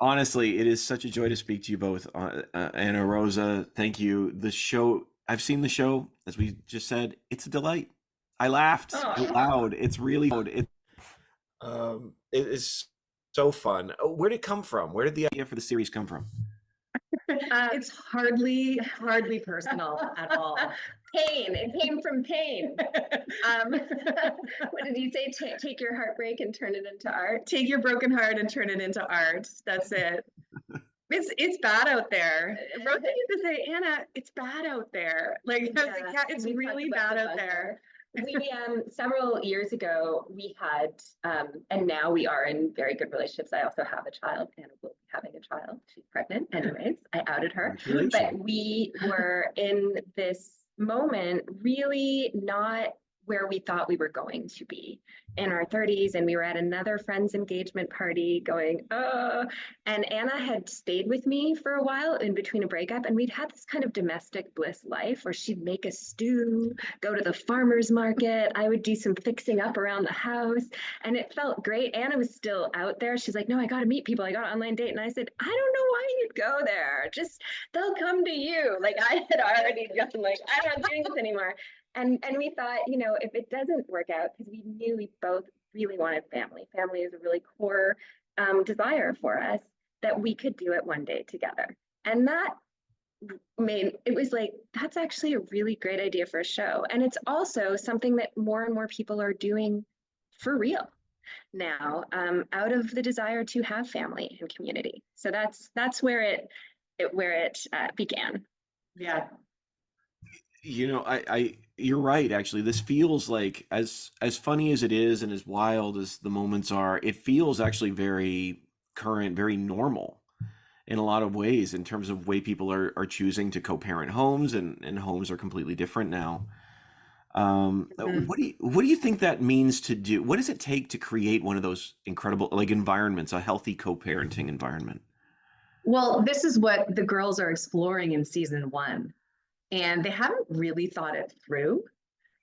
Honestly, it is such a joy to speak to you both, Anna, Rosa. Thank you. The show, I've seen the show, as we just said. It's a delight. I laughed out Oh, loud. It's really it. It is so fun. Where did it come from? Where did the idea for the series come from? it's hardly personal at all. Pain. It came from pain. What did you say? Take your heartbreak and turn it into art. Take your broken heart and turn it into art. That's it. It's bad out there. Rosa used to say, Anna, it's bad out there. Like, I was like, yeah, it's really bad out there. We several years ago we had and now we are in very good relationships. I also have a child. Anna will be having a child. She's pregnant. Anyways, I outed her. Congratulations. But we were in this moment really not where we thought we were going to be in our 30s, and we were at another friend's engagement party going, and Anna had stayed with me for a while in between a breakup, and we'd had this kind of domestic bliss life where she'd make a stew, go to the farmer's market, I would do some fixing up around the house, and it felt great. Anna was still out there. She's like, no, I got to meet people, I got an online date. And I said, I don't know why you'd go there, just they'll come to you. Like, I had already gotten like, I'm not doing this anymore. And we thought, if it doesn't work out, because we knew we both really wanted family. Family is a really core desire for us, that we could do it one day together. And that it was like, that's actually a really great idea for a show. And it's also something that more and more people are doing for real now, out of the desire to have family and community. So that's where it began. Yeah. You're right. Actually, this feels like, as funny as it is and as wild as the moments are, it feels actually very current, very normal in a lot of ways in terms of way people are choosing to co-parent homes, and homes are completely different now. Mhm. What do you think that means to do? What does it take to create one of those incredible like environments, a healthy co-parenting environment? Well, this is what the girls are exploring in season one, and they haven't really thought it through.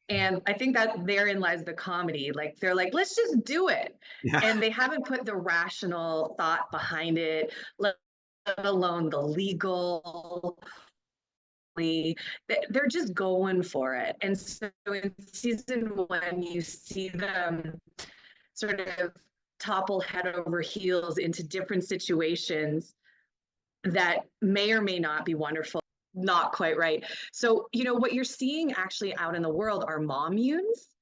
And I think that therein lies the comedy. Like, they're like, let's just do it. Yeah. And they haven't put the rational thought behind it, let alone the legal. They're just going for it. And so in season one, you see them sort of topple head over heels into different situations that may or may not be wonderful, not quite right. So, what you're seeing actually out in the world are mommunes.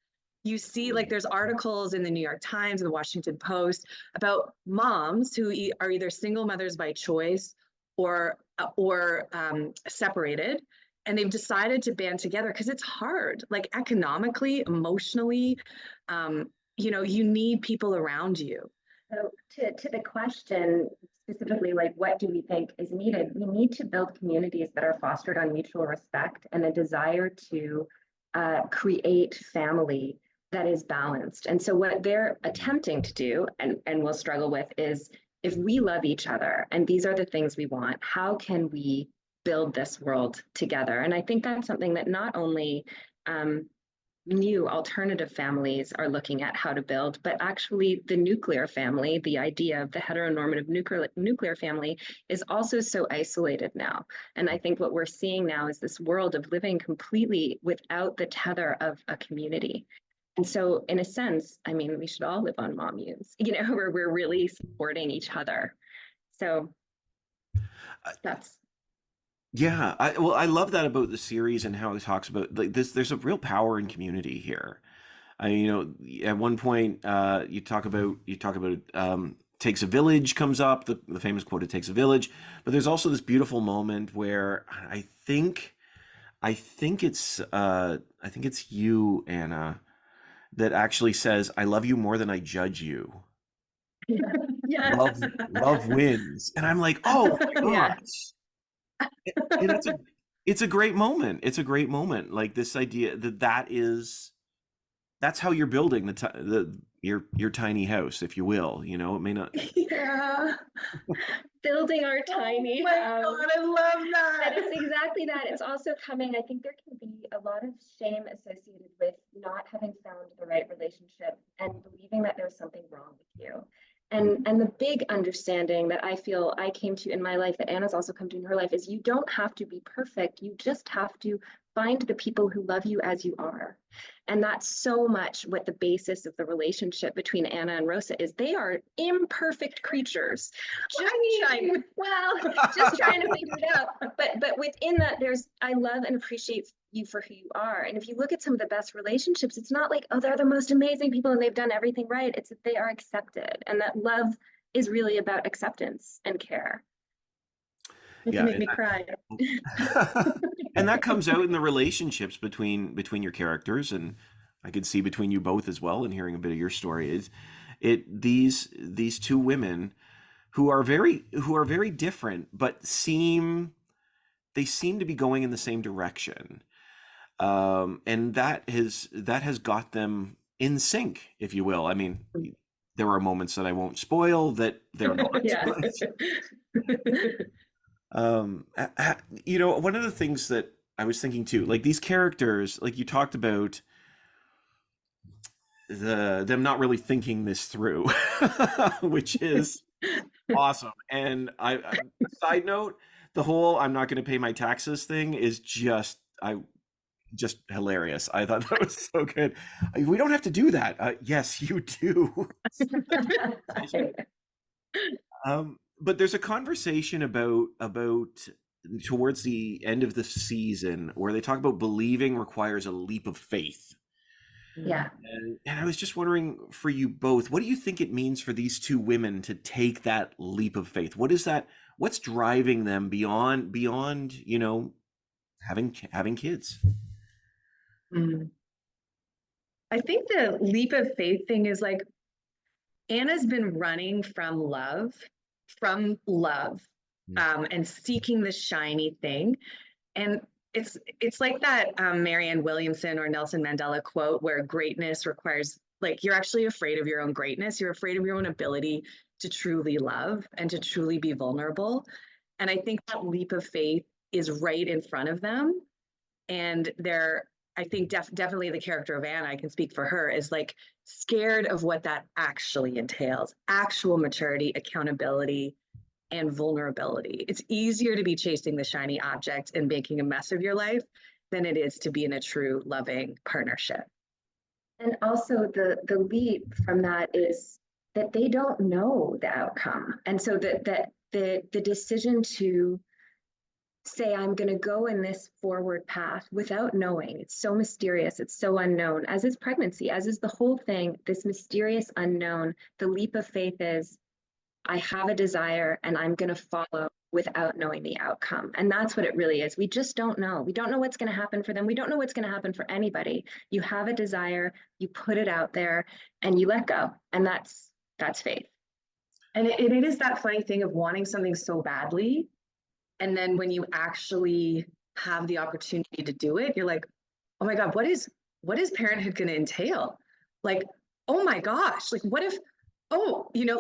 You see, like, there's articles in the New York Times and the Washington Post about moms who are either single mothers by choice or separated, and they've decided to band together because it's hard, like economically, emotionally. You need people around you. So to the question specifically, like, what do we think is needed? We need to build communities that are fostered on mutual respect and a desire to create family that is balanced. And so what they're attempting to do, and will struggle with, is, if we love each other and these are the things we want, how can we build this world together? And I think that's something that not only new alternative families are looking at how to build, but actually the nuclear family, the idea of the heteronormative nuclear family, is also so isolated now. And I think what we're seeing now is this world of living completely without the tether of a community. And so, in a sense, I mean, we should all live on mommunes, where we're really supporting each other. So that's Yeah, I love that about the series and how it talks about like this. There's a real power in community here. At one point, you talk about takes a village comes up. The famous quote, "It takes a village," but there's also this beautiful moment where I think it's you, Anna, that actually says, "I love you more than I judge you. yes. Love wins," and I'm like, "Oh my Yeah. gosh!" And it's a great moment. It's a great moment. Like this idea that's how you're building your tiny house, if you will. It may not. Yeah. building our tiny Oh my house. God, I love But that. it's exactly that. It's also coming. I think there can be a lot of shame associated with not having found the right relationship and believing that there's something wrong with you. And the big understanding that I feel I came to in my life, that Anna's also come to in her life, is you don't have to be perfect. You just have to find the people who love you as you are. And that's so much what the basis of the relationship between Anna and Rosa is. They are imperfect creatures. Just trying to figure it out. But within that, I love and appreciate you for who you are. And if you look at some of the best relationships, it's not like, oh, they're the most amazing people and they've done everything right. It's that they are accepted. And that love is really about acceptance and care. You can make me cry. And that comes out in the relationships between your characters, and I could see between you both as well. And hearing a bit of your story is these two women who are very different, but seem to be going in the same direction, and that has got them in sync, if you will. I mean, there are moments that I won't spoil that they're not. Yeah. One of the things that I was thinking too, like these characters, like you talked about them not really thinking this through, which is awesome. And side note, the whole "I'm not going to pay my taxes" thing is just hilarious. I thought that was so good. We don't have to do that. Yes, you do. But there's a conversation about towards the end of the season where they talk about believing requires a leap of faith. Yeah. And I was just wondering, for you both, what do you think it means for these two women to take that leap of faith? What is that? What's driving them beyond having kids? I think the leap of faith thing is like, Anna's been running from love, and seeking the shiny thing. And it's like that Marianne Williamson or Nelson Mandela quote where greatness requires, like, you're actually afraid of your own greatness. You're afraid of your own ability to truly love and to truly be vulnerable. And I think that leap of faith is right in front of them. And I think definitely the character of Anna, I can speak for her, is like scared of what that actually entails: actual maturity, accountability, and vulnerability. It's easier to be chasing the shiny object and making a mess of your life than it is to be in a true loving partnership. And also the leap from that is that they don't know the outcome. And so the decision to say, I'm going to go in this forward path without knowing, it's so mysterious, it's so unknown, as is pregnancy, as is the whole thing, this mysterious unknown. The leap of faith is, I have a desire and I'm going to follow without knowing the outcome. And that's what it really is. We just don't know. We don't know what's going to happen for them. We don't know what's going to happen for anybody. You have a desire, you put it out there, and you let go. And that's faith. And it is that funny thing of wanting something so badly. And then when you actually have the opportunity to do it, you're like, oh my God, what is parenthood going to entail? Like, oh my gosh, like what if,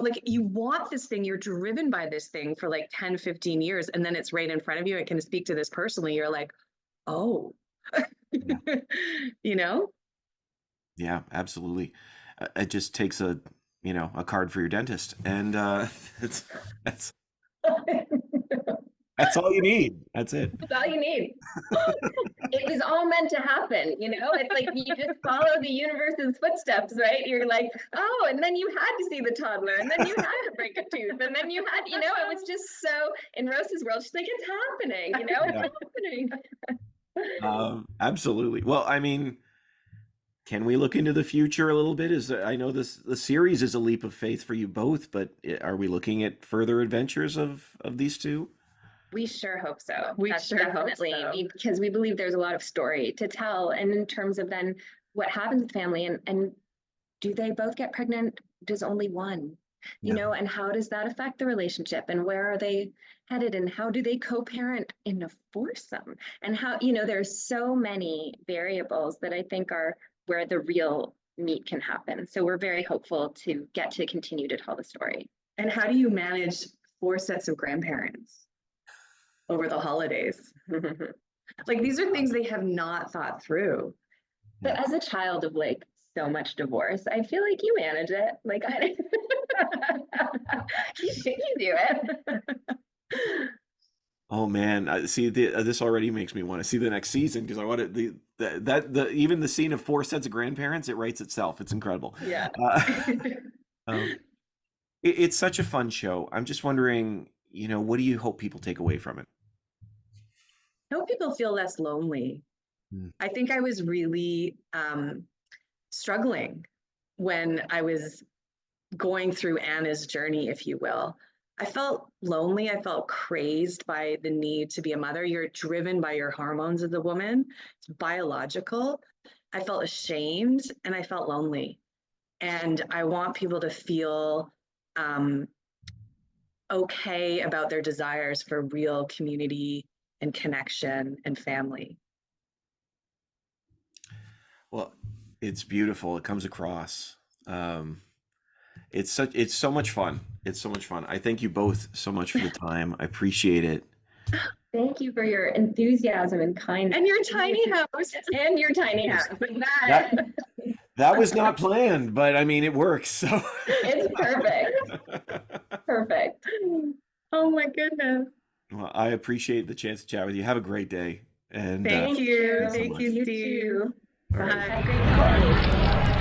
like you want this thing, you're driven by this thing for like 10, 15 years, and then it's right in front of you. I can speak to this personally. You're like, oh, Yeah, absolutely. It just takes a card for your dentist, and that's all you need. That's it. That's all you need. It was all meant to happen, It's like you just follow the universe's footsteps, right? You're like, oh, and then you had to see the toddler, and then you had to break a tooth, and then you had, it was just so, in Rosa's world, she's like, it's happening, it's happening. Absolutely. Well, I mean, can we look into the future a little bit? I know the series is a leap of faith for you both, but are we looking at further adventures of these two? We sure hope so. That's definitely hope so. Because we believe there's a lot of story to tell. And in terms of then what happens with family, and do they both get pregnant? Does only one, and how does that affect the relationship? And where are they headed? And how do they co-parent in a foursome? And how, there's so many variables that I think are where the real meat can happen. So we're very hopeful to get to continue to tell the story. And how do you manage 4 sets of grandparents over the holidays? Like, these are things they have not thought through. But as a child of like so much divorce. I feel like you manage it. Like you do it. Oh man, I see this already makes me want to see the next season because I want it even the scene of 4 sets of grandparents, it writes itself. It's incredible. Yeah. Um, it's such a fun show. I'm just wondering, what do you hope people take away from it? I hope people feel less lonely. I think I was really struggling when I was going through Anna's journey, if you will. I felt lonely. I felt crazed by the need to be a mother. You're driven by your hormones as a woman. It's biological. I felt ashamed and I felt lonely. And I want people to feel okay about their desires for real community and connection and family. Well, it's beautiful. It comes across. It's so much fun. It's so much fun. I thank you both so much for the time. I appreciate it. Thank you for your enthusiasm and kindness. And your tiny house. And your tiny house. That was not planned, but I mean, it works. So it's perfect. Perfect. Oh my goodness. Well, I appreciate the chance to chat with you. Have a great day. And thank you. thanks so Thank much. you, Steve. All right. Bye.